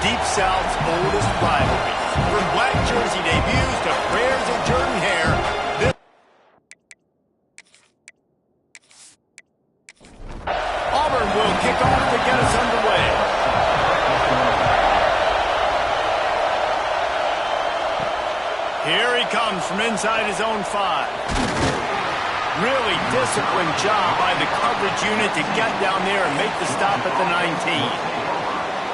Deep South's oldest rivalry. From black jersey debuts to prayers of Jordan Hare, Auburn will kick off to get us underway. Here he comes from inside his own 5. Really disciplined job by the coverage unit to get down there and make the stop at the 19.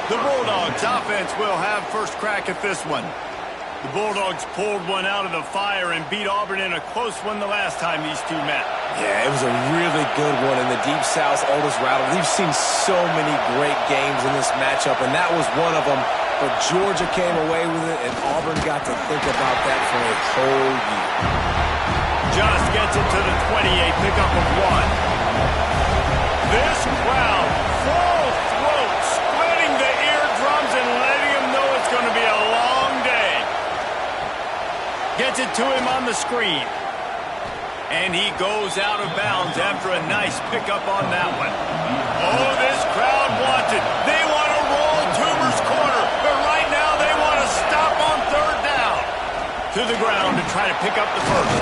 The Bulldogs offense will have first crack at this one. The Bulldogs pulled one out of the fire and beat Auburn in a close one the last time these two met. Yeah, it was a really good one in the Deep South's oldest rivalry. We've seen so many great games in this matchup, and that was one of them. But Georgia came away with it, and Auburn got to think about that for a whole year. Just gets it to the 28, pickup of 1. This crowd, full throat, splitting the eardrums and letting him know it's going to be a long day. Gets it to him on the screen. And he goes out of bounds after a nice pickup on that one. Oh, this crowd wants it. They want to roll Toomer's corner, but right now they want to stop on 3rd down. To the ground to try to pick up the first.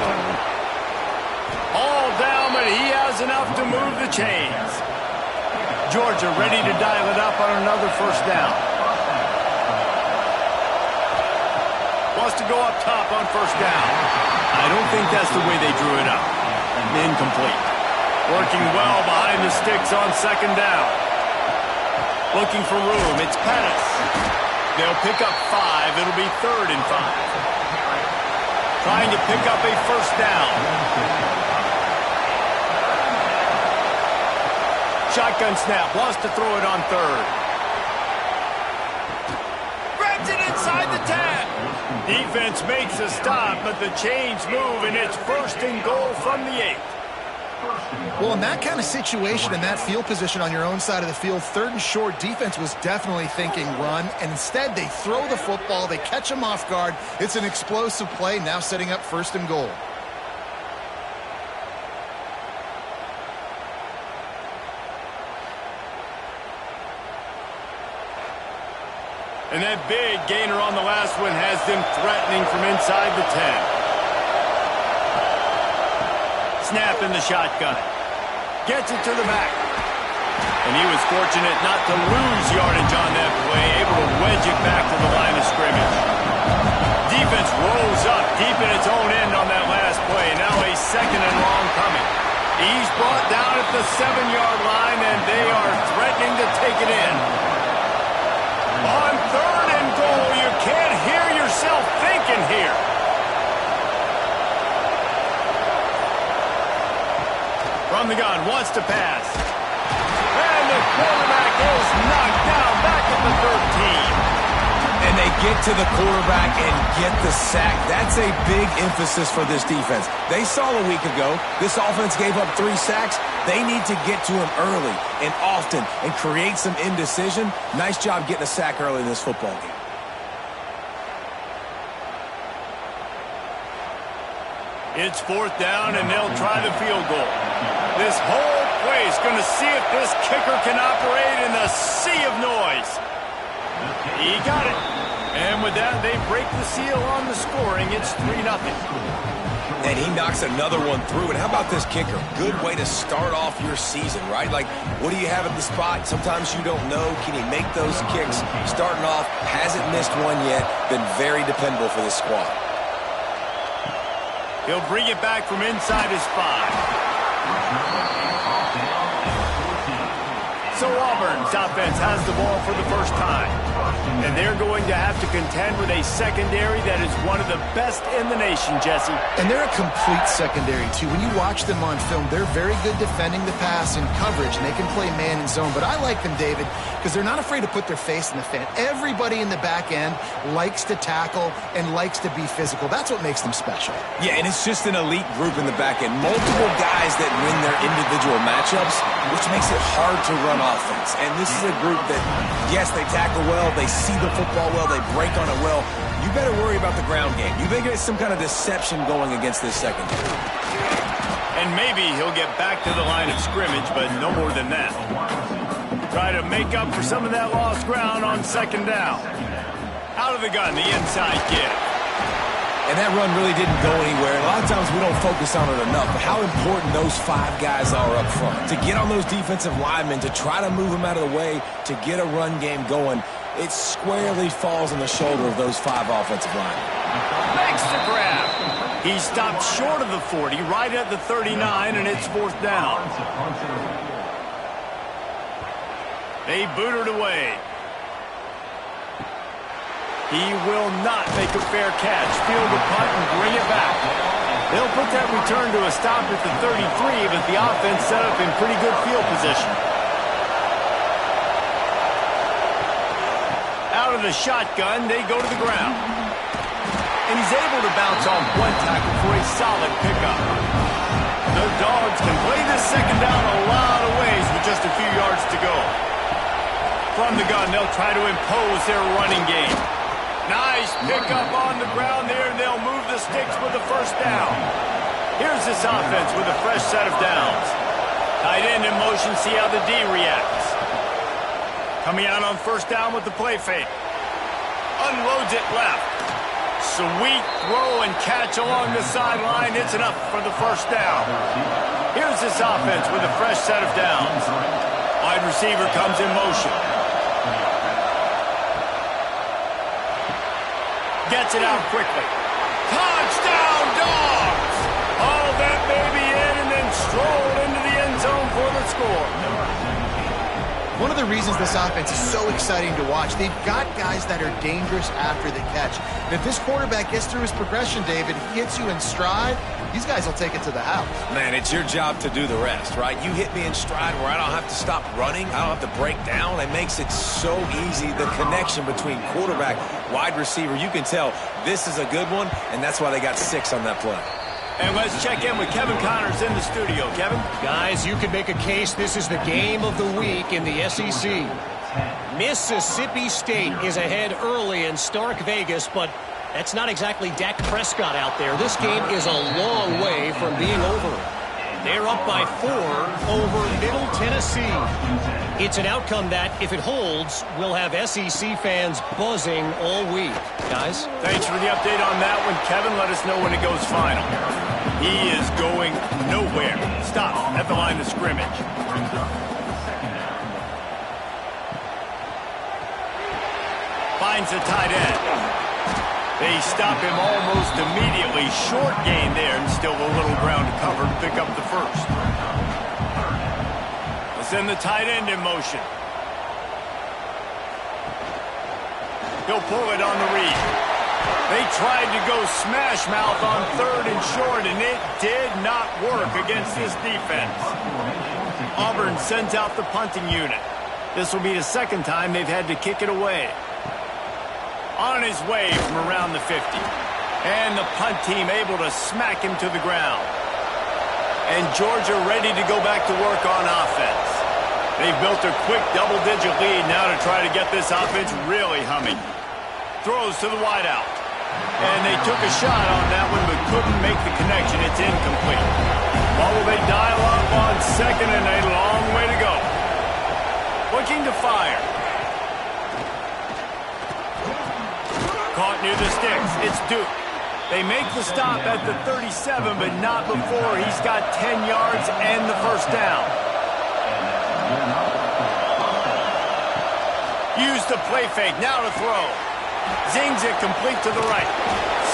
All down, but he has enough to move the chains. Georgia ready to dial it up on another first down. Wants to go up top on first down. I don't think that's the way they drew it up. Incomplete. Working well behind the sticks on 2nd down. Looking for room. It's Pettis. They'll pick up 5. It'll be 3rd and 5. Trying to pick up a first down. Shotgun snap, wants to throw it on 3rd. Grabs it inside the 10. Defense makes a stop, but the chains move, and it's 1st and goal from the 8. Well, in that kind of situation, in that field position on your own side of the field, 3rd and short, defense was definitely thinking run, and instead they throw the football, they catch them off guard. It's an explosive play, now setting up 1st and goal. And that big gainer on the last one has them threatening from inside the 10. Snap in the shotgun. Gets it to the back. And he was fortunate not to lose yardage on that play, able to wedge it back to the line of scrimmage. Defense rolls up deep in its own end on that last play. Now a 2nd and long coming. He's brought down at the 7-yard line, and they are threatening to take it in. On 3rd and goal, you can't hear yourself thinking here. From the gun, wants to pass. And the quarterback is knocked down back at the 13. And they get to the quarterback and get the sack. That's a big emphasis for this defense. They saw a week ago, this offense gave up 3 sacks. They need to get to him early and often and create some indecision. Nice job getting a sack early in this football game. It's 4th down, and they'll try the field goal. This whole place going to see if this kicker can operate in the sea of noise. He got it. And with that, they break the seal on the scoring. It's 3-0. And he knocks another one through. And how about this kicker? Good way to start off your season, right? Like, what do you have at the spot? Sometimes you don't know. Can he make those kicks? Starting off, hasn't missed one yet. Been very dependable for this squad. He'll bring it back from inside his 5. So Auburn's offense has the ball for the first time. And they're going to have to contend with a secondary that is one of the best in the nation, Jesse. And they're a complete secondary, too. When you watch them on film, they're very good defending the pass and coverage, and they can play man and zone. But I like them, David, because they're not afraid to put their face in the fan. Everybody in the back end likes to tackle and likes to be physical. That's what makes them special. Yeah, and it's just an elite group in the back end. Multiple guys that win their individual matchups, which makes it hard to run offense. And this is a group that, yes, they tackle well, they see the football well, they break on it well. You better worry about the ground game. You think there's some kind of deception going against this secondary. And maybe he'll get back to the line of scrimmage, but no more than that. Try to make up for some of that lost ground on second down. Out of the gun, the inside give. And that run really didn't go anywhere. And a lot of times we don't focus on it enough, but how important those 5 guys are up front. To get on those defensive linemen, to try to move them out of the way, to get a run game going, it squarely falls on the shoulder of those 5 offensive linemen. Makes the grab. He stopped short of the 40, right at the 39, and it's 4th down. They boot it away. He will not make a fair catch. Field the punt and bring it back. They'll put that return to a stop at the 33, but the offense set up in pretty good field position. Out of the shotgun, they go to the ground. And he's able to bounce off 1 tackle for a solid pickup. The Dogs can play this second down a lot of ways with just a few yards to go. From the gun, they'll try to impose their running game. Nice pickup on the ground there, and they'll move the sticks with the 1st down. Here's this offense with a fresh set of downs. Tight end in motion, see how the D reacts. Coming out on 1st down with the play fake. Unloads it left. Sweet throw and catch along the sideline. It's enough for the 1st down. Here's this offense with a fresh set of downs. Wide receiver comes in motion. Gets it out quickly. Touchdown, Dogs! Haul that baby in and then stroll into the end zone for the score. One of the reasons this offense is so exciting to watch, they've got guys that are dangerous after the catch. And if this quarterback gets through his progression, David, he hits you in stride, these guys will take it to the house. Man, it's your job to do the rest, right? You hit me in stride where I don't have to stop running. I don't have to break down. It makes it so easy, the connection between quarterback, wide receiver. You can tell this is a good one, and that's why they got 6 on that play. And let's check in with Kevin Connors in the studio. Kevin? Guys, you could make a case this is the game of the week in the SEC. Mississippi State is ahead early in Stark Vegas, but that's not exactly Dak Prescott out there. This game is a long way from being over. They're up by 4 over Middle Tennessee. It's an outcome that, if it holds, will have SEC fans buzzing all week. Guys? Thanks for the update on that one, Kevin. Let us know when it goes final. He is going nowhere. Stop at the line of scrimmage. Finds the tight end. They stop him almost immediately. Short gain there, and still a little ground to cover to pick up the 1st. Let's send the tight end in motion. He'll pull it on the read. They tried to go smash mouth on 3rd and short, and it did not work against this defense. Auburn sends out the punting unit. This will be the 2nd time they've had to kick it away. On his way from around the 50. And the punt team able to smack him to the ground. And Georgia ready to go back to work on offense. They've built a quick double-digit lead now to try to get this offense really humming. Throws to the wideout. And they took a shot on that one but couldn't make the connection. It's incomplete. What will they dial up on 2nd and a long way to go? Looking to fire. Caught near the sticks. It's Duke. They make the stop at the 37, but not before he's got 10 yards and the 1st down. Use the play fake. Now to throw. Zings it complete to the right.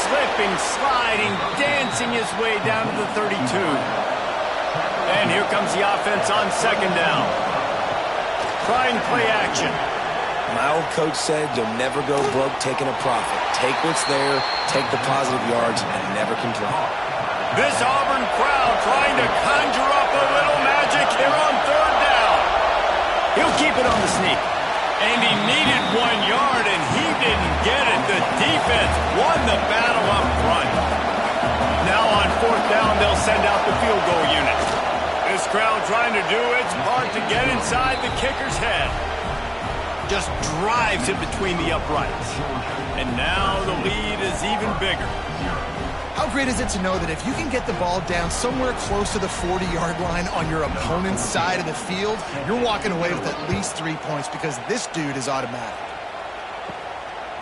Slipping, sliding, dancing his way down to the 32. And here comes the offense on 2nd down. Trying play action. My old coach said you'll never go broke taking a profit. Take what's there, take the positive yards, and never complain. This Auburn crowd trying to conjure up a little magic here on 3rd down. He'll keep it on the sneak. And he needed 1 yard, and he didn't get it. The defense won the battle up front. Now on 4th down, they'll send out the field goal unit. This crowd trying to do its part to get inside the kicker's head. Just drives it between the uprights. And now the lead is even bigger. How great is it to know that if you can get the ball down somewhere close to the 40-yard line on your opponent's side of the field, you're walking away with at least 3 points because this dude is automatic.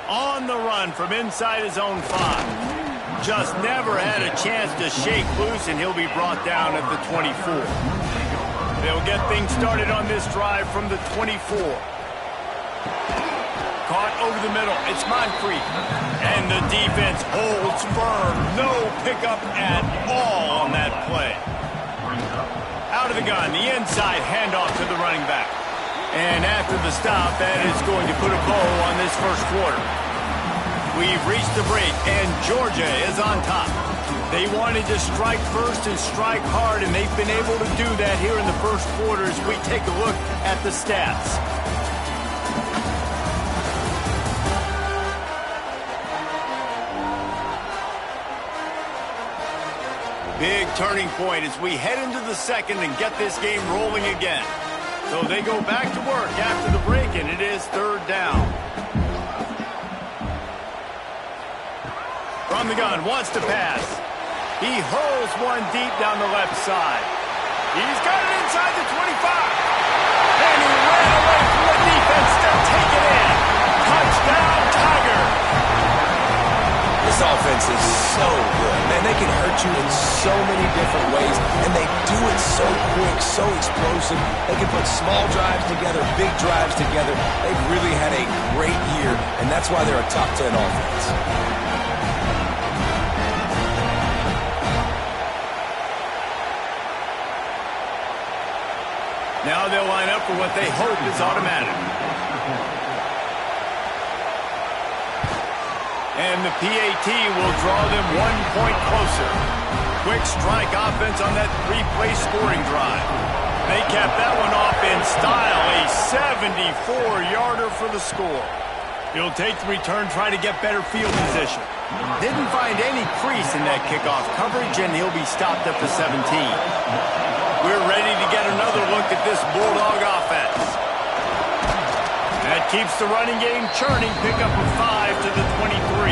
On the run from inside his own 5. Just never had a chance to shake loose, and he'll be brought down at the 24. They'll get things started on this drive from the 24. Caught over the middle. It's Moncrief. And the defense holds firm. No pickup at all on that play. Out of the gun. The inside handoff to the running back. And after the stop, that is going to put a bow on this first quarter. We've reached the break, and Georgia is on top. They wanted to strike first and strike hard, and they've been able to do that here in the first quarter as we take a look at the stats. Big turning point as we head into the second and get this game rolling again. So they go back to work after the break, and it is third down. From the gun, wants to pass. He hurls one deep down the left side. He's got it inside the 25. And he ran away from the defense to take it in. Touchdown, Tigers. This offense is so good. Man, they can hurt you in so many different ways, and they do it so quick, so explosive. They can put small drives together, big drives together. They've really had a great year, and that's why they're a top 10 offense. Now they'll line up for what they hope is automatic. And the PAT will draw them 1 point closer. Quick strike offense on that 3-play scoring drive. They capped that one off in style, a 74-yarder for the score. He'll take the return, try to get better field position. Didn't find any crease in that kickoff coverage, and he'll be stopped at the 17. We're ready to get another look at this Bulldog offense. That keeps the running game churning. Pick up a 5 to the 23.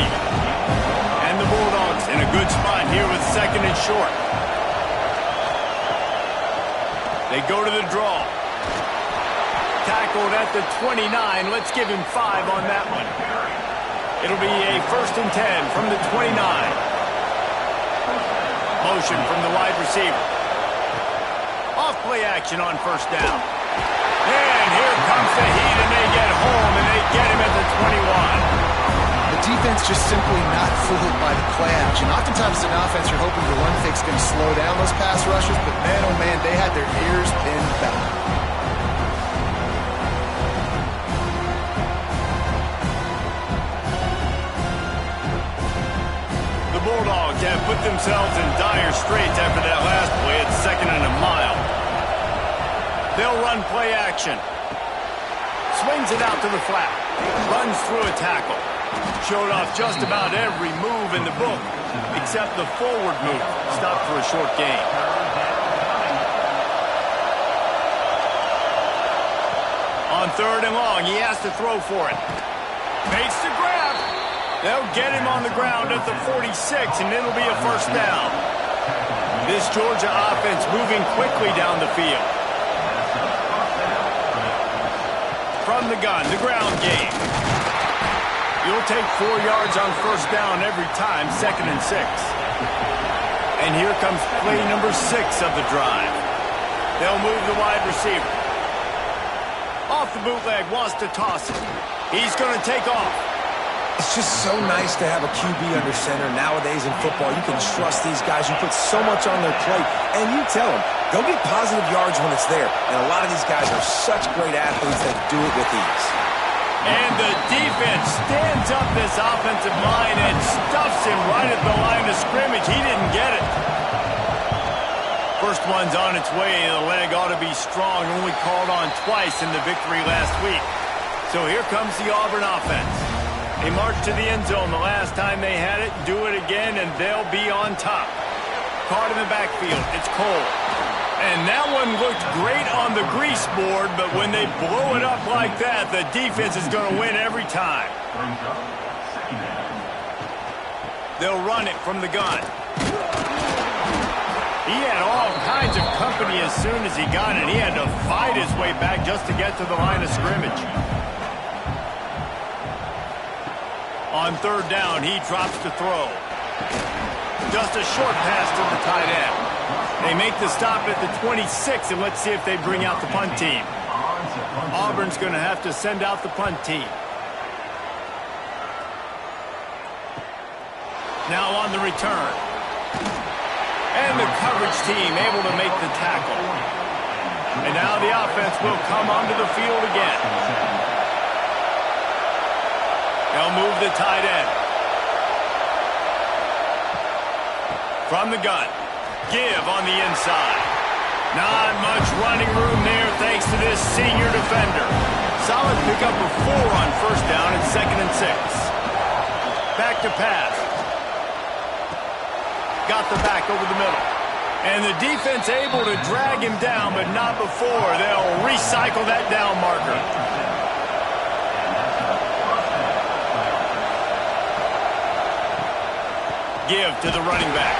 And the Bulldogs in a good spot here with second and short. They go to the draw. Tackled at the 29. Let's give him 5 on that one. It'll be a 1st and 10 from the 29. Motion from the wide receiver. Off play action on first down. And here comes the heat, and they get home, and they get him at the 21. The defense just simply not fooled by the play action. Oftentimes as an offense, you're hoping the run fake's going to slow down those pass rushers, but man, oh man, they had their ears pinned back. The Bulldogs have put themselves in dire straits after that last play at 2nd and a mile. They'll run play action. Swings it out to the flat. Runs through a tackle. Showed off just about every move in the book, except the forward move. Stopped for a short gain. On 3rd and long, he has to throw for it. Makes the grab. They'll get him on the ground at the 46, and it'll be a 1st down. This Georgia offense moving quickly down the field. From the gun, the ground game. You'll take 4 yards on 1st down every time, 2nd and 6. And here comes play number 6 of the drive. They'll move the wide receiver. Off the bootleg, wants to toss it. He's going to take off. It's just so nice to have a QB under center nowadays in football. You can trust these guys. You put so much on their plate, and you tell them, go get positive yards when it's there. And a lot of these guys are such great athletes that do it with ease. And the defense stands up this offensive line and stuffs him right at the line of scrimmage. He didn't get it. First one's on its way. The leg ought to be strong. Only called on twice in the victory last week. So here comes the Auburn offense. They marched to the end zone the last time they had it. Do it again, and they'll be on top. Caught in the backfield. It's Cole. And that one looked great on the grease board, but when they blow it up like that, the defense is going to win every time. They'll run it from the gun. He had all kinds of company as soon as he got it. He had to fight his way back just to get to the line of scrimmage. On third down, he drops to throw. Just a short pass to the tight end. They make the stop at the 26, and let's see if they bring out the punt team. Auburn's going to have to send out the punt team. Now on the return. And the coverage team able to make the tackle. And now the offense will come onto the field again. They'll move the tight end. From the gun. Give on the inside. Not much running room there thanks to this senior defender. Solid pickup of 4 on first down and 2nd and 6. Back to pass. Got the back over the middle. And the defense able to drag him down, but not before. They'll recycle that down marker. Give to the running back.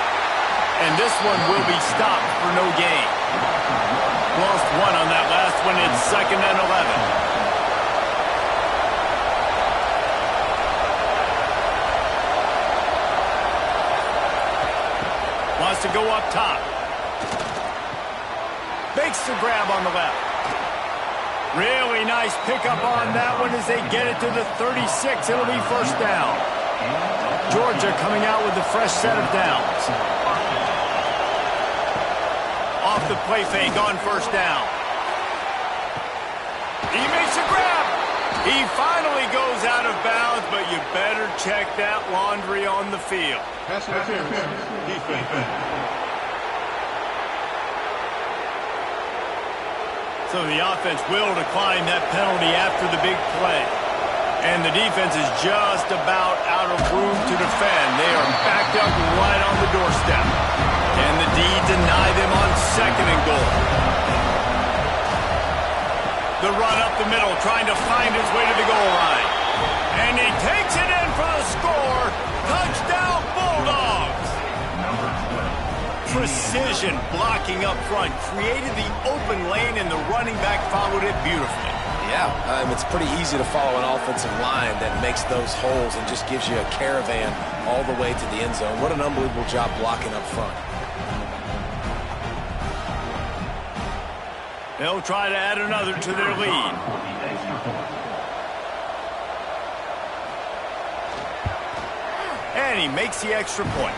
And this one will be stopped for no gain. Lost 1 on that last one. It's 2nd and 11. Wants to go up top. Makes the grab on the left. Really nice pickup on that one as they get it to the 36. It'll be first down. Georgia coming out with a fresh set of downs. Off the play fake on first down. He makes a grab. He finally goes out of bounds, but you better check that laundry on the field. Pass interference. Defense. So the offense will decline that penalty after the big play. And the defense is just about out of room to defend. They are backed up right on the doorstep. Can the D deny them on 2nd and goal? The run up the middle, trying to find his way to the goal line. And he takes it in for the score. Touchdown, Bulldogs! Precision blocking up front created the open lane, and the running back followed it beautifully. Yeah, it's pretty easy to follow an offensive line that makes those holes and just gives you a caravan all the way to the end zone. What an unbelievable job blocking up front. They'll try to add another to their lead. And he makes the extra point.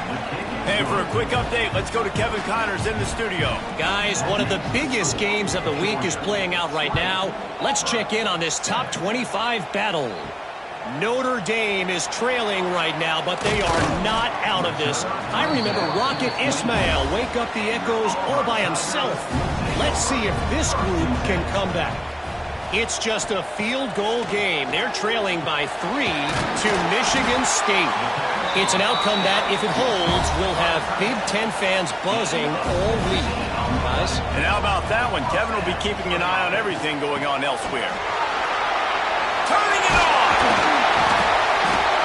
And for a quick update, let's go to Kevin Connors in the studio. Guys, one of the biggest games of the week is playing out right now. Let's check in on this top 25 battle. Notre Dame is trailing right now, but they are not out of this. I remember Rocket Ismail wake up the echoes all by himself. Let's see if this group can come back. It's just a field goal game. They're trailing by 3 to Michigan State. It's an outcome that, if it holds, will have Big Ten fans buzzing all week. Guys? And how about that one? Kevin will be keeping an eye on everything going on elsewhere. Turning it on!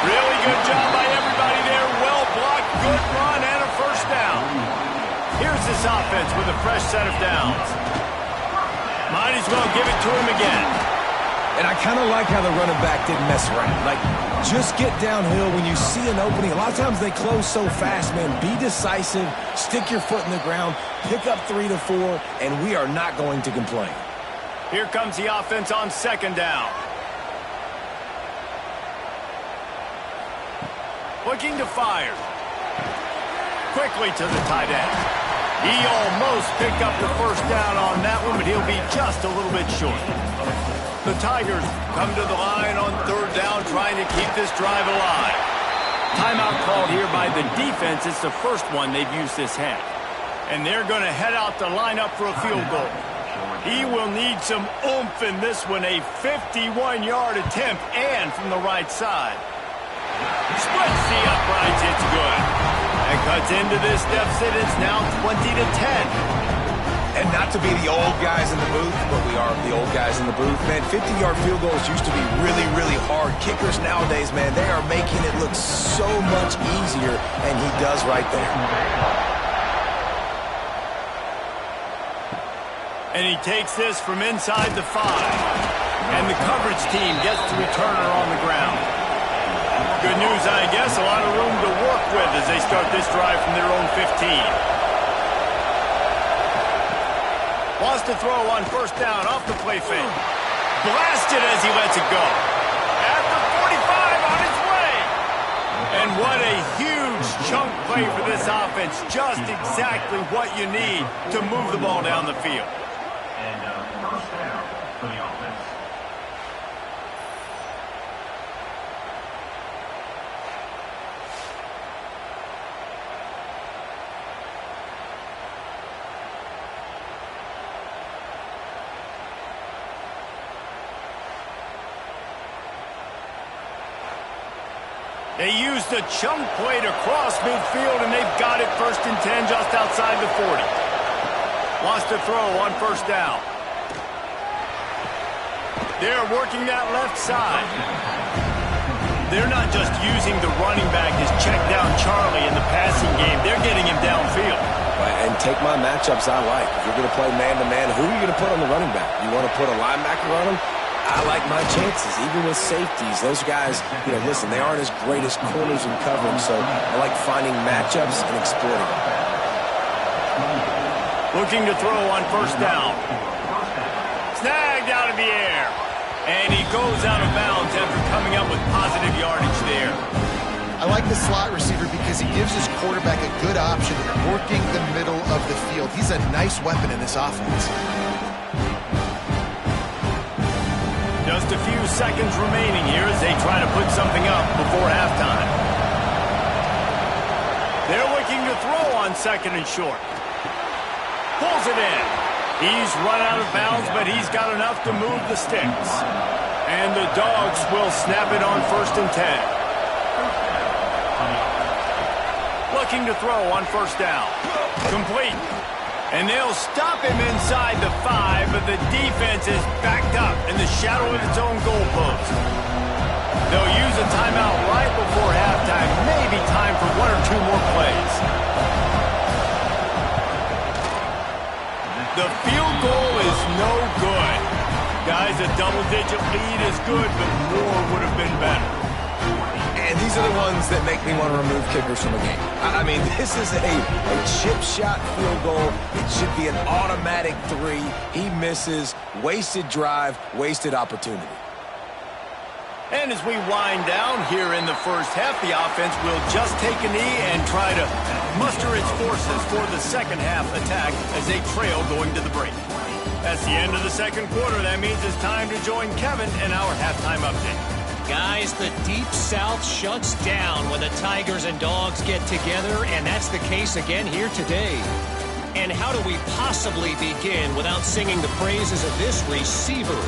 Really good job by everybody there. Well blocked, good run, and a first down. Here's this offense with a fresh set of downs. Might as well give it to him again. And I kind of like how the running back didn't mess around. Like, just get downhill when you see an opening. A lot of times they close so fast, man. Be decisive, stick your foot in the ground, pick up 3 to 4, and we are not going to complain. Here comes the offense on 2nd down. Looking to fire. Quickly to the tight end. He almost picked up the first down on that one, but he'll be just a little bit short. The Tigers come to the line on 3rd down, trying to keep this drive alive. Timeout called here by the defense. It's the first one they've used this half. And they're going to head out to line up for a field goal. He will need some oomph in this one, a 51-yard attempt, and from the right side. Splits the uprights, it's good. And cuts into this deficit. It's now 20 to 10. And not to be the old guys in the booth, but we are the old guys in the booth. Man, 50-yard field goals used to be really, really hard. Kickers nowadays, man, they are making it look look so much easier, and he does right there. And he takes this from inside the 5. And the coverage team gets to return her on the ground. Good news, I guess, a lot of room to work with as they start this drive from their own 15. Wants to throw on first down off the play fake. Blasted as he lets it go. At the 45 on his way. And what a huge chunk play for this offense. Just exactly what you need to move the ball down the field. And first down for the offense. They used the chunk play to cross midfield, and they've got it first and 10 just outside the 40. Wants to throw on first down. They're working that left side. They're not just using the running back as check down Charlie in the passing game. They're getting him downfield. And take my matchups I like. If you're going to play man-to-man, who are you going to put on the running back? You want to put a linebacker on him? I like my chances, even with safeties. Those guys, listen, they aren't as great as corners in covering, so I like finding matchups and exploiting them. Looking to throw on first down. Snagged out of the air. And he goes out of bounds after coming up with positive yardage there. I like the slot receiver because he gives his quarterback a good option of working the middle of the field. He's a nice weapon in this offense. Just a few seconds remaining here as they try to put something up before halftime. They're looking to throw on second and short. Pulls it in. He's run out of bounds, but he's got enough to move the sticks. And the Dogs will snap it on first and 10. Looking to throw on first down. Complete. And they'll stop him inside the 5, but the defense is backed up in the shadow of its own goalpost. They'll use a timeout right before halftime. Maybe time for 1 or 2 more plays. The field goal is no good. Guys, a double-digit lead is good, but more would have been better. And these are the ones that make me want to remove kickers from a game. I mean, this is a chip shot field goal. It should be an automatic 3. He misses. Wasted drive, wasted opportunity. And as we wind down here in the first half, the offense will just take a knee and try to muster its forces for the second half attack as they trail going to the break. That's the end of the second quarter. That means it's time to join Kevin in our halftime update. Guys, the Deep South shuts down when the Tigers and Dogs get together, and that's the case again here today. And how do we possibly begin without singing the praises of this receiver?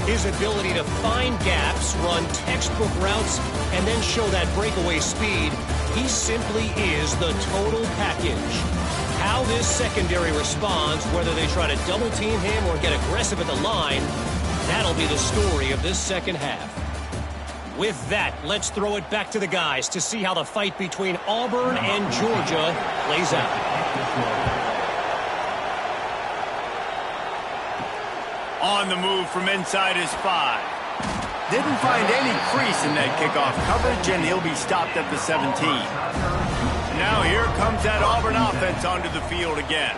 His ability to find gaps, run textbook routes, and then show that breakaway speed. He simply is the total package. How this secondary responds, whether they try to double team him or get aggressive at the line, that'll be the story of this second half. With that, let's throw it back to the guys to see how the fight between Auburn and Georgia plays out. On the move from inside his 5. Didn't find any crease in that kickoff coverage, and he'll be stopped at the 17. Now here comes that Auburn offense onto the field again.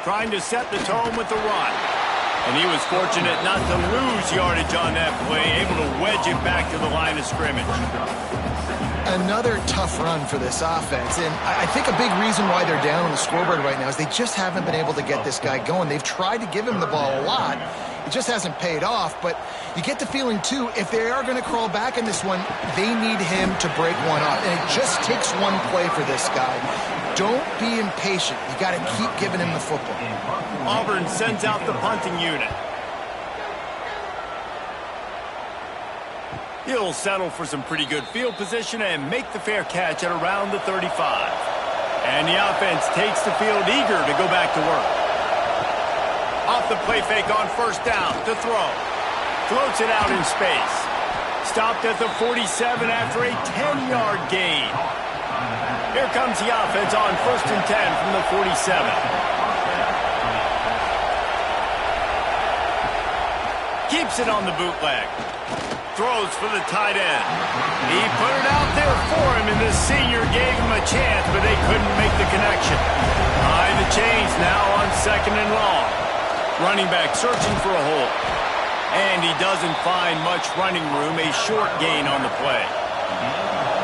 Trying to set the tone with the run. And he was fortunate not to lose yardage on that play, able to wedge it back to the line of scrimmage. Another tough run for this offense, and I think a big reason why they're down on the scoreboard right now is they just haven't been able to get this guy going. They've tried to give him the ball a lot. It just hasn't paid off, but you get the feeling, too, if they are going to crawl back in this one, they need him to break one off, and it just takes one play for this guy. Don't be impatient. You got to keep giving him the football. Auburn sends out the punting unit. He'll settle for some pretty good field position and make the fair catch at around the 35. And the offense takes the field eager to go back to work. Off the play fake on first down to throw. Floats it out in space. Stopped at the 47 after a 10-yard gain. Here comes the offense on 1st and 10 from the 47. Keeps it on the bootleg. Throws for the tight end. He put it out there for him, and the senior gave him a chance, but they couldn't make the connection. Behind the chains now on 2nd and long. Running back searching for a hole. And he doesn't find much running room, a short gain on the play.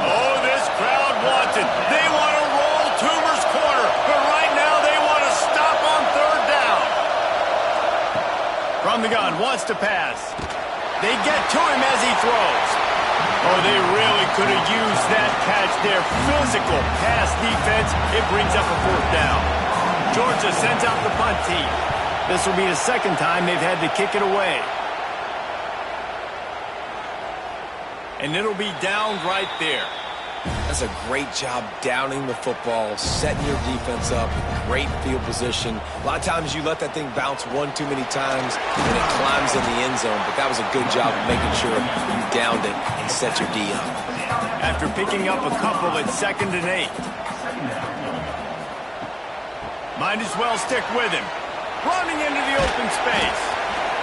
Oh, this crowd wants it. They want to roll Toomer's corner, but right now they want to stop on 3rd down. From the gun, wants to pass. They get to him as he throws. Oh, they really could have used that catch there. Physical pass defense. It brings up a 4th down. Georgia sends out the punt team. This will be the 2nd time they've had to kick it away. And it'll be down right there. That's a great job downing the football, setting your defense up, great field position. A lot of times you let that thing bounce one too many times and it climbs in the end zone, but that was a good job of making sure you downed it and set your D up. After picking up a couple at 2nd and 8. Might as well stick with him. Running into the open space.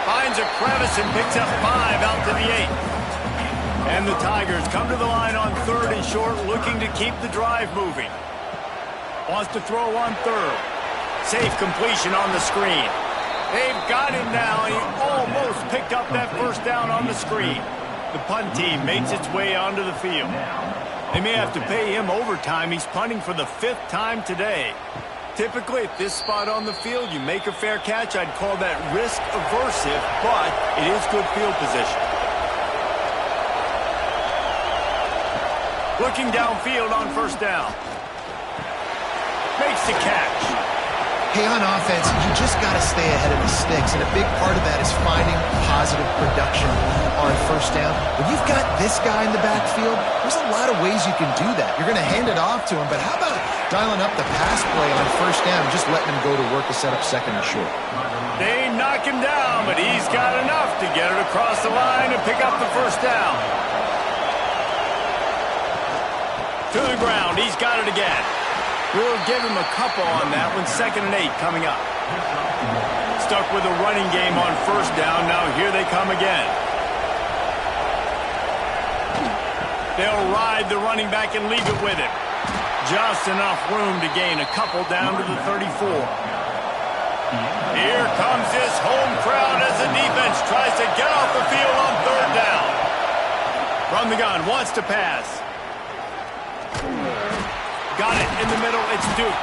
Finds a crevice and picks up 5 out to the 8. And the Tigers come to the line on 3rd and short, looking to keep the drive moving. Wants to throw on 3rd. Safe completion on the screen. They've got him now. He almost picked up that 1st down on the screen. The punt team makes its way onto the field. They may have to pay him overtime. He's punting for the 5th time today. Typically, at this spot on the field, you make a fair catch. I'd call that risk aversive, but it is good field position. Looking downfield on 1st down. Makes the catch. Hey, on offense, you just got to stay ahead of the sticks, and a big part of that is finding positive production on 1st down. When you've got this guy in the backfield, there's a lot of ways you can do that. You're going to hand it off to him, but how about dialing up the pass play on 1st down and just letting him go to work to set up 2nd and short? They knock him down, but he's got enough to get it across the line and pick up the 1st down. To the ground, he's got it again. We'll give him a couple on that one. 2nd and 8 coming up. Stuck with a running game on 1st down. Now here they come again. They'll ride the running back and leave it with him. Just enough room to gain a couple down to the 34. Here comes this home crowd as the defense tries to get off the field on 3rd down. From the gun, wants to pass. Got it in the middle. It's Duke.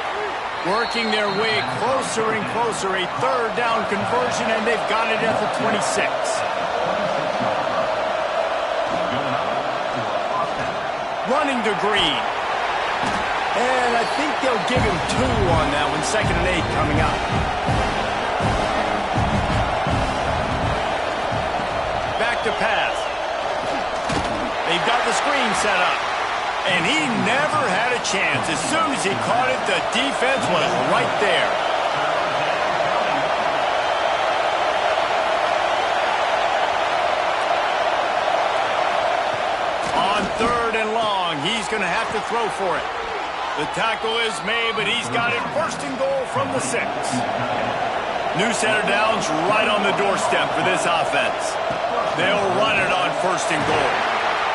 Working their way closer and closer. A 3rd down conversion, and they've got it at the 26. Running to Green. And I think they'll give him 2 on that one. 2nd and 8 coming up. Back to pass. They've got the screen set up. And he never had a chance. As soon as he caught it, the defense was right there. On 3rd and long, he's going to have to throw for it. The tackle is made, but he's got it 1st and goal from the 6. New set of downs right on the doorstep for this offense. They'll run it on 1st and goal.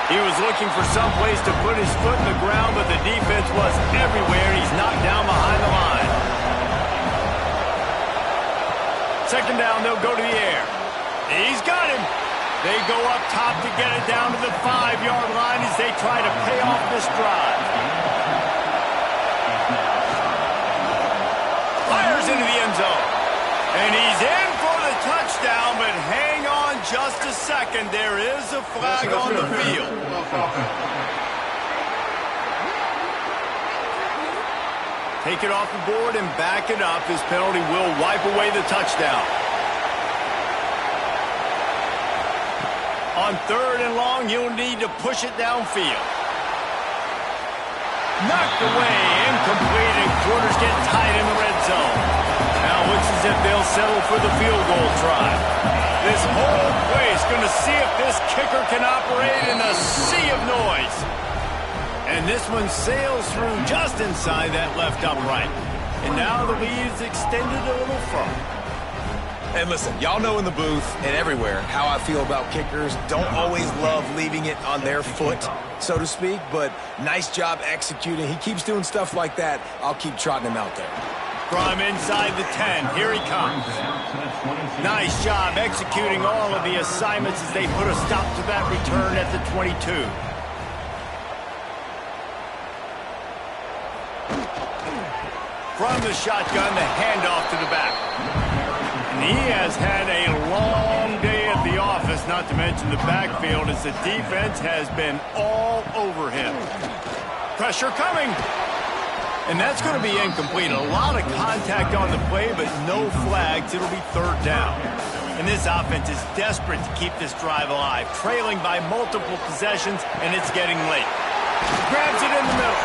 He was looking for some place to put his foot in the ground, but the defense was everywhere, and he's knocked down behind the line. 2nd down, they'll go to the air. He's got him. They go up top to get it down to the 5-yard line as they try to pay off this drive. Fires into the end zone. And he's in for the touchdown, but hang on just a second. There is a flag on the field. Take it off the board and back it up. This penalty will wipe away the touchdown. On 3rd and long, you'll need to push it downfield. Knocked away, incomplete, and quarters get tight in the red zone. Now it looks as if they'll settle for the field goal try. This whole place going to see if this kicker can operate in a sea of noise. And this one sails through just inside that left upright. And now the lead is extended a little further. And listen, y'all know in the booth and everywhere how I feel about kickers. Don't always love leaving it on their foot, so to speak, but nice job executing. He keeps doing stuff like that. I'll keep trotting him out there. From inside the 10, here he comes. Nice job executing all of the assignments as they put a stop to that return at the 22. From the shotgun, the handoff to the back. And he has had a long day at the office, not to mention the backfield, as the defense has been all over him. Pressure coming. And that's going to be incomplete. A lot of contact on the play, but no flags. It'll be third down. And this offense is desperate to keep this drive alive, trailing by multiple possessions, and it's getting late. Grabs it in the middle.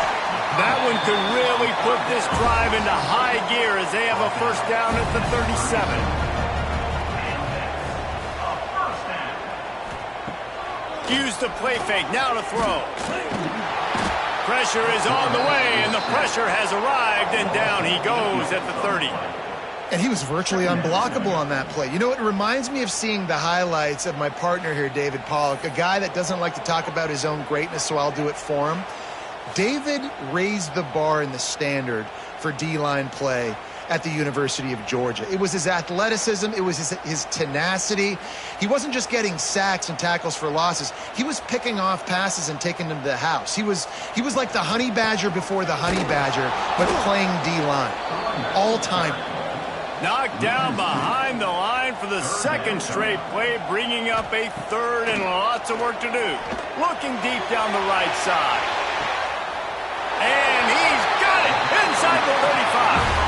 That one could really put this drive into high gear as they have a first down at the 37. Use the play fake, now to throw. Pressure is on the way, and the pressure has arrived, and down he goes at the 30. And he was virtually unblockable on that play. You know, it reminds me of seeing the highlights of my partner here, David Pollock, a guy that doesn't like to talk about his own greatness, so I'll do it for him. David raised the bar in the standard for D-line play at the University of Georgia. It was his athleticism. It was his tenacity. He wasn't just getting sacks and tackles for losses. He was picking off passes and taking them to the house. He was like the honey badger before the honey badger, but playing D-line. All-time. Knocked down behind the line for the second straight play, bringing up a third and lots of work to do. Looking deep down the right side. And he's got it inside the 35.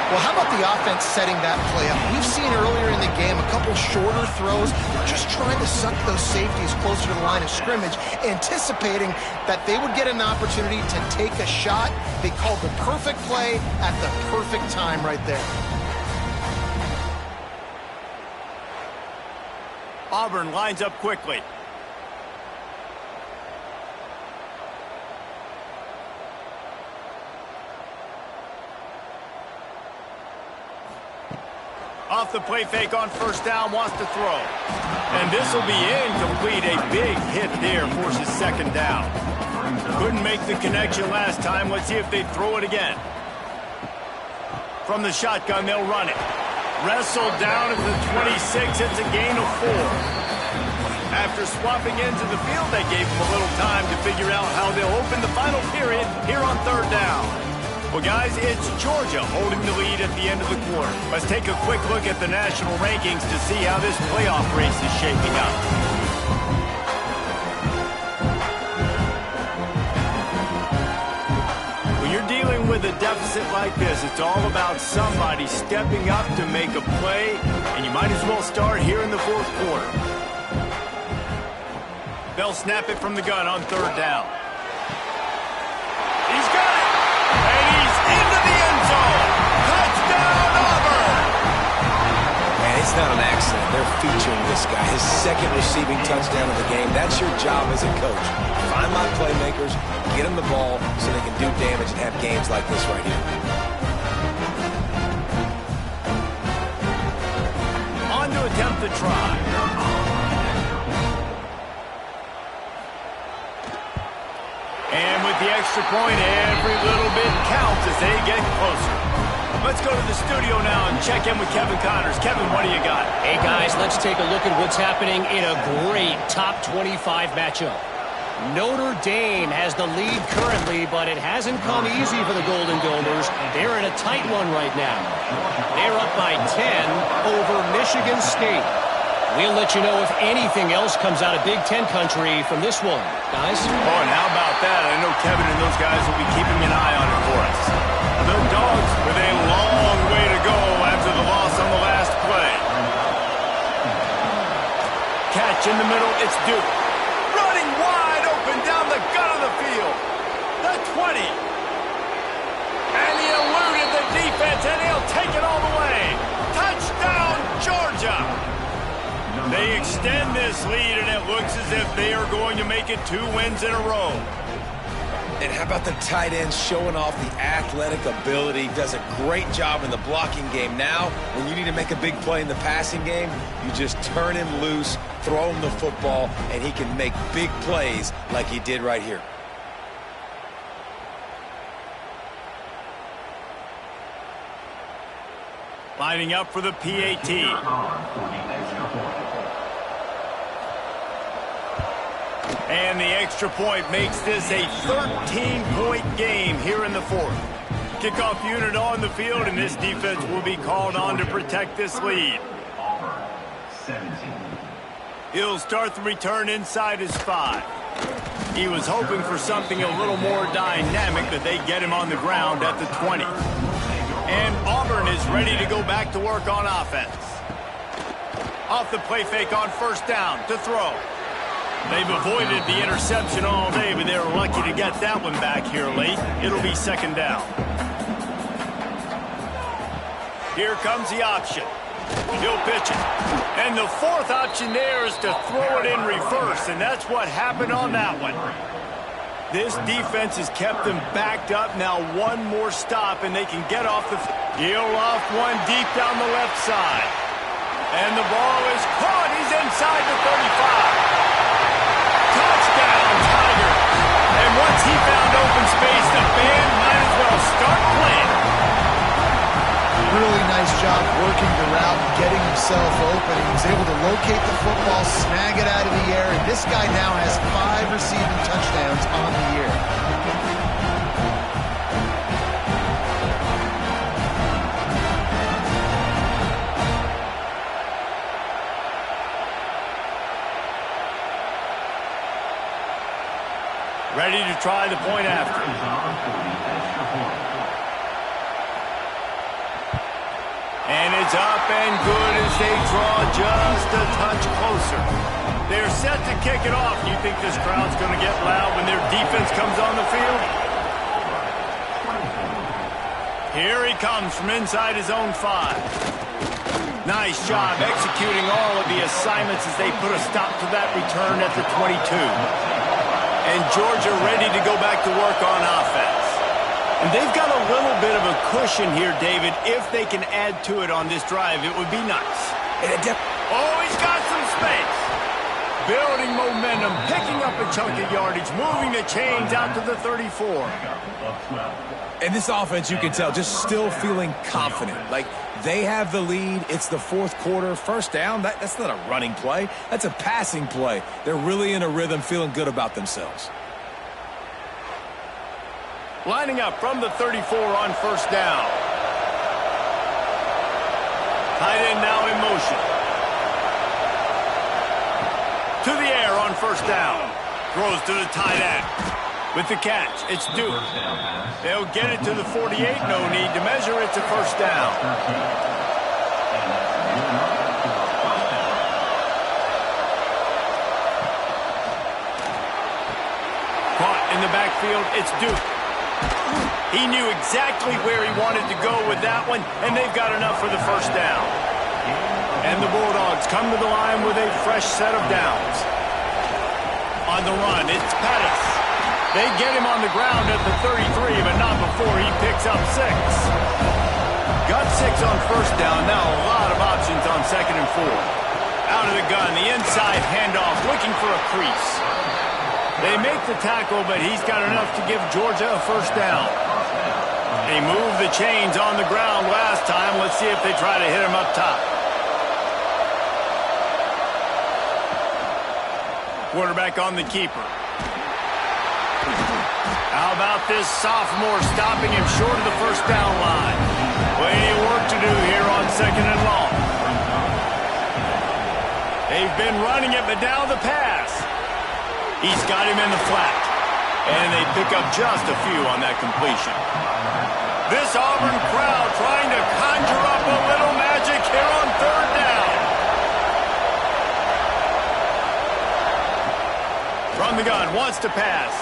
Well, how about the offense setting that play up? We've seen earlier in the game a couple shorter throws, just trying to suck those safeties closer to the line of scrimmage, anticipating that they would get an opportunity to take a shot. They called the perfect play at the perfect time right there. Auburn lines up quickly. Off the play fake on first down, wants to throw. And this will be incomplete. A big hit there forces second down. Couldn't make the connection last time. Let's see if they throw it again. From the shotgun, they'll run it. Wrestled down at the 26. It's a gain of 4. After swapping into the field, they gave them a little time to figure out how they'll open the final period here on third down. Well, guys, it's Georgia holding the lead at the end of the quarter. Let's take a quick look at the national rankings to see how this playoff race is shaping up. When you're dealing with a deficit like this, it's all about somebody stepping up to make a play, and you might as well start here in the fourth quarter. They'll snap it from the gun on third down. He's got it! And he's into the end zone. Touchdown, Auburn! Man, it's not an accident. They're featuring this guy. His second receiving touchdown of the game. That's your job as a coach. Find my playmakers, get them the ball so they can do damage and have games like this right here. On to attempt the try. And with the extra point, every little bit counts as they get closer. Let's go to the studio now and check in with Kevin Connors. Kevin, what do you got? Hey, guys, let's take a look at what's happening in a great top 25 matchup. Notre Dame has the lead currently, but it hasn't come easy for the Golden Gophers. They're in a tight one right now. They're up by 10 over Michigan State. We'll let you know if anything else comes out of Big Ten country from this one, guys. Oh, and how about that? I know Kevin and those guys will be keeping an eye on it for us. The Dogs with a long way to go after the loss on the last play. Catch in the middle, it's Duke. Running wide open down the gut of the field. The 20. And he eluded the defense, and he'll take it all the way. Touchdown, Georgia. extend this lead, and it looks as if they are going to make it 2 wins in a row. And how about the tight end showing off the athletic ability? Does a great job in the blocking game. Now, when you need to make a big play in the passing game, you just turn him loose, throw him the football, and he can make big plays like he did right here. Lining up for the PAT. And the extra point makes this a 13-point game here in the fourth. Kickoff unit on the field, and this defense will be called on to protect this lead. Auburn, 17. He'll start the return inside his 5. He was hoping for something a little more dynamic, but they get him on the ground at the 20. And Auburn is ready to go back to work on offense. Off the play fake on first down to throw. They've avoided the interception all day, but they were lucky to get that one back here late. It'll be second down. Here comes the option. He'll pitch it. And the fourth option there is to throw it in reverse, and that's what happened on that one. This defense has kept them backed up. Now one more stop, and they can get off the field. He'll off one deep down the left side. And the ball is caught. He's inside the 35. Touchdown, Tigers. And once he found open space, the band might as well start playing. Really nice job working the route and getting himself open. He was able to locate the football, snag it out of the air, and this guy now has 5 receiving touchdowns on the year. Ready to try the point after. And it's up and good as they draw just a touch closer. They're set to kick it off. You think this crowd's going to get loud when their defense comes on the field? Here he comes from inside his own 5. Nice job executing all of the assignments as they put a stop to that return at the 22. And Georgia ready to go back to work on offense. And they've got a little bit of a cushion here, David. If they can add to it on this drive, it would be nice. Oh, he's got some space. Building momentum, picking up a chunk of yardage, moving the chains out to the 34. And this offense, you can tell, just still feeling confident. Like, they have the lead. It's the fourth quarter. First down, that's not a running play. That's a passing play. They're really in a rhythm, feeling good about themselves. Lining up from the 34 on first down. Tight end now in motion. To the air on first down. Throws to the tight end. With the catch, it's Duke. They'll get it to the 48. No need to measure it to first down. Caught in the backfield, it's Duke. He knew exactly where he wanted to go with that one, and they've got enough for the first down. And the Bulldogs come to the line with a fresh set of downs. On the run, it's Pettis. They get him on the ground at the 33, but not before he picks up 6. Got 6 on first down. Now a lot of options on second and 4. Out of the gun, the inside handoff, looking for a crease. They make the tackle, but he's got enough to give Georgia a first down. They moved the chains on the ground last time. Let's see if they try to hit him up top. Quarterback on the keeper. How about this sophomore stopping him short of the first down line? Plenty of work to do here on second and long. They've been running it, but now the pass. He's got him in the flat. And they pick up just a few on that completion. This Auburn crowd trying to conjure up a little magic here on third down. From the gun, wants to pass.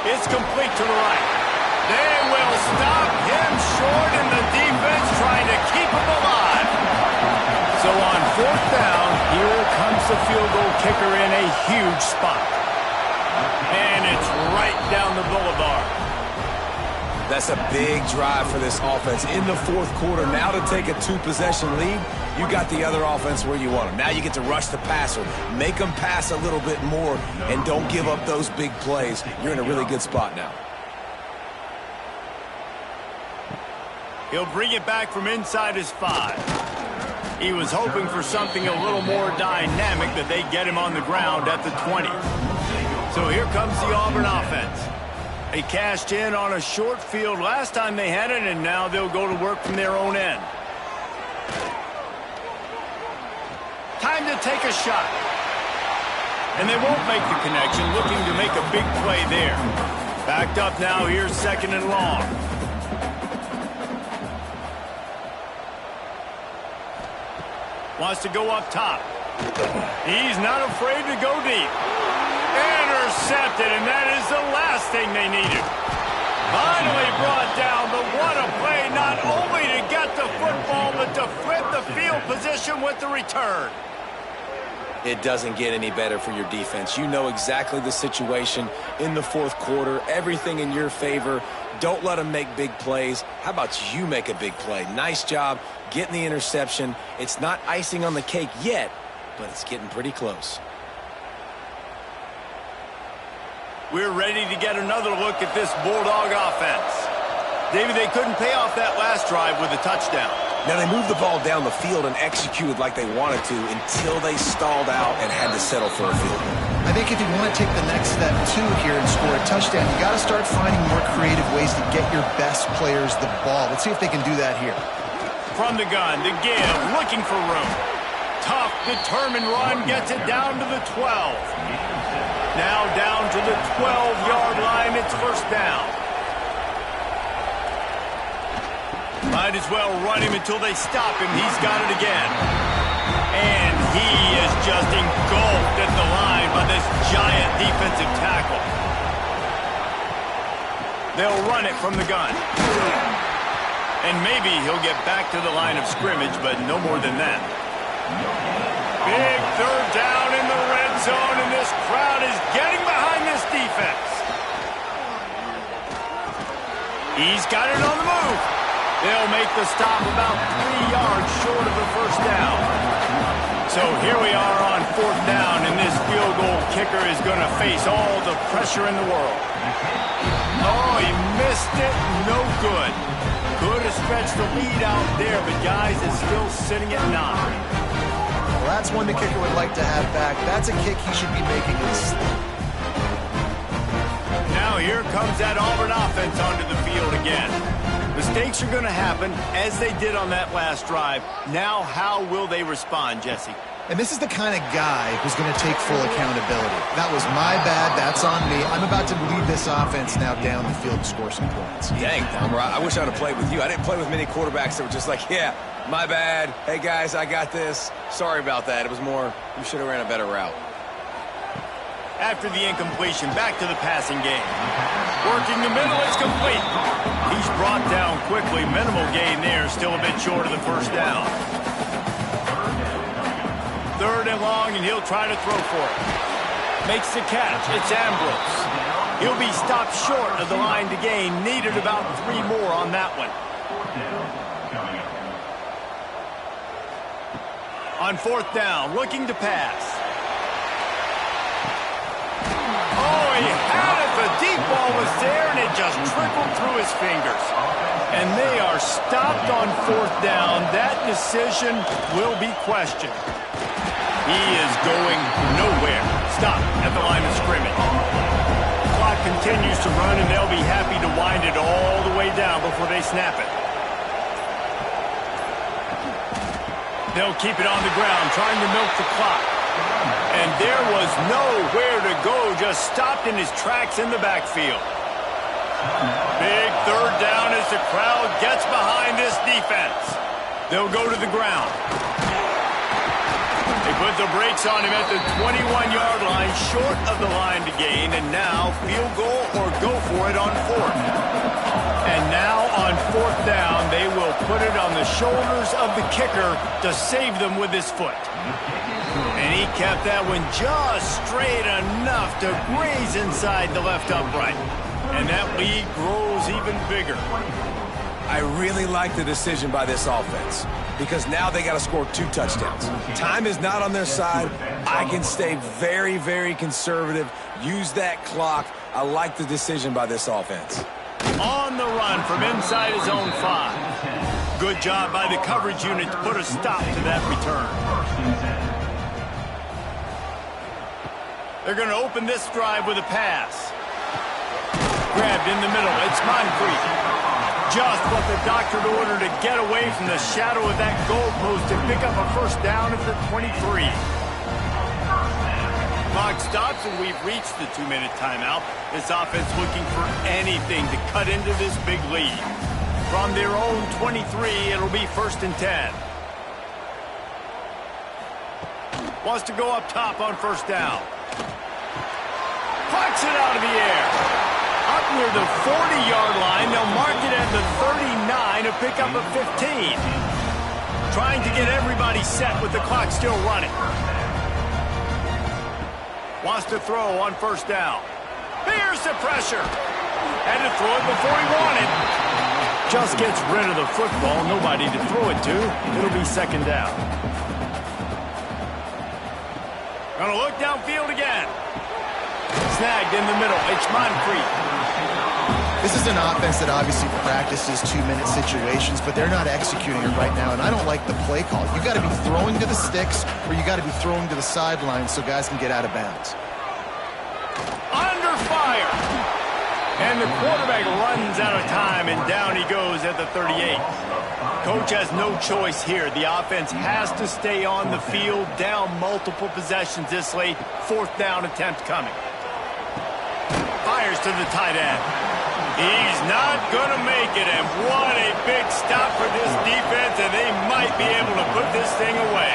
It's complete to the right. They will stop him short, and the defense trying to keep him alive. So on fourth down, here puts the field goal kicker in a huge spot. And it's right down the boulevard. That's a big drive for this offense in the fourth quarter. Now to take a two-possession lead, you got the other offense where you want them. Now you get to rush the passer, make them pass a little bit more, and don't give up those big plays. You're in a really good spot now. He'll bring it back from inside his 5. He was hoping for something a little more dynamic, that they get him on the ground at the 20. So here comes the Auburn offense. They cashed in on a short field last time they had it, and now they'll go to work from their own end. Time to take a shot. And they won't make the connection, looking to make a big play there. Backed up now, here's 2nd and long. Wants to go up top. He's not afraid to go deep. Intercepted, and that is the last thing they needed. Finally brought down, but what a play, not only to get the football, but to flip the field position with the return. It doesn't get any better for your defense. You know exactly the situation in the fourth quarter, everything in your favor. Don't let them make big plays. How about you make a big play? Nice job getting the interception. It's not icing on the cake yet, but it's getting pretty close. We're ready to get another look at this Bulldog offense. David, they couldn't pay off that last drive with a touchdown. Now, they moved the ball down the field and executed like they wanted to until they stalled out and had to settle for a field goal. I think if you want to take the next step, too, here and score a touchdown, you got to start finding more creative ways to get your best players the ball. Let's see if they can do that here. From the gun, the give, looking for room. Tough, determined run, gets it down to the 12. Now down to the 12-yard line, it's 1st down. Might as well run him until they stop him. He's got it again. And he is just engulfed at the line by this giant defensive tackle. They'll run it from the gun. And maybe he'll get back to the line of scrimmage, but no more than that. Big 3rd down in the red zone, and this crowd is getting behind this defense. He's got it on the move. They'll make the stop about 3 yards short of the 1st down. So here we are on 4th down, and this field goal kicker is going to face all the pressure in the world. Oh, he missed it. No good. Could have stretched the lead out there, but guys, it's still sitting at 9. Well, that's one the kicker would like to have back. That's a kick he should be making. Now here comes that Auburn offense onto the field again. Mistakes are going to happen, as they did on that last drive. Now how will they respond, Jesse? And this is the kind of guy who's going to take full accountability. That was my bad. That's on me. I'm about to lead this offense now down the field and score some points. Dang, Dahmer, I wish I would have played with you. I didn't play with many quarterbacks that were just like, yeah, my bad. Hey, guys, I got this. Sorry about that. It was more, you should have ran a better route. After the incompletion, back to the passing game. Working the middle, it's complete. He's brought down quickly. Minimal gain there, still a bit short of the 1st down. 3rd and long, and he'll try to throw for it. Makes the catch. It's Ambrose. He'll be stopped short of the line to gain. Needed about 3 more on that one. On 4th down, looking to pass. Oh, he had it. The deep ball was there, and it just trickled through his fingers. And they are stopped on 4th down. That decision will be questioned. He is going nowhere. Stop at the line of scrimmage. Clock continues to run, and they'll be happy to wind it all the way down before they snap it. They'll keep it on the ground, trying to milk the clock. And there was nowhere to go, just stopped in his tracks in the backfield. Big 3rd down as the crowd gets behind this defense. They'll go to the ground. They put the brakes on him at the 21-yard line, short of the line to gain, and now field goal or go for it on 4th. And now on fourth down, they will put it on the shoulders of the kicker to save them with his foot. And he kept that one just straight enough to graze inside the left upright. And that lead grows even bigger. I really like the decision by this offense because now they got to score 2 touchdowns. Time is not on their side. I can stay very, very conservative, use that clock. I like the decision by this offense. On the run from inside his own 5. Good job by the coverage unit to put a stop to that return. They're going to open this drive with a pass. Grabbed in the middle. It's Moncrief. Just what the doctor ordered to get away from the shadow of that goalpost and pick up a first down at the 23. Clock stops and we've reached the 2-minute timeout. This offense looking for anything to cut into this big lead. From their own 23, it'll be 1st and 10. Wants to go up top on first down. Pucks it out of the air. Up near the 40-yard line, they'll mark it at the 39 to pick up a 15. Trying to get everybody set with the clock still running. Wants to throw on first down. Here's the pressure. Had to throw it before he wanted. Just gets rid of the football. Nobody to throw it to. It'll be 2nd down. Gonna look downfield again. Snagged in the middle. It's Moncrief. This is an offense that obviously practices 2-minute situations, but they're not executing it right now, and I don't like the play call. You got to be throwing to the sticks, or you got to be throwing to the sidelines so guys can get out of bounds. Under fire. And the quarterback runs out of time, and down he goes at the 38. Coach has no choice here. The offense has to stay on the field, down multiple possessions this late. 4th down attempt coming. Fires to the tight end. He's not going to make it, and what a big stop for this defense, and they might be able to put this thing away.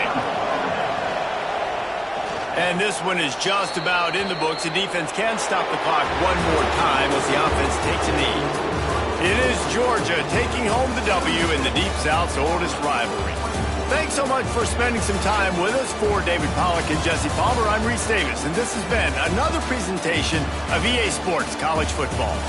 And this one is just about in the books. The defense can stop the clock one more time as the offense takes a knee. It is Georgia taking home the W in the Deep South's oldest rivalry. Thanks so much for spending some time with us. For David Pollack and Jesse Palmer, I'm Reese Davis, and this has been another presentation of EA Sports College Football.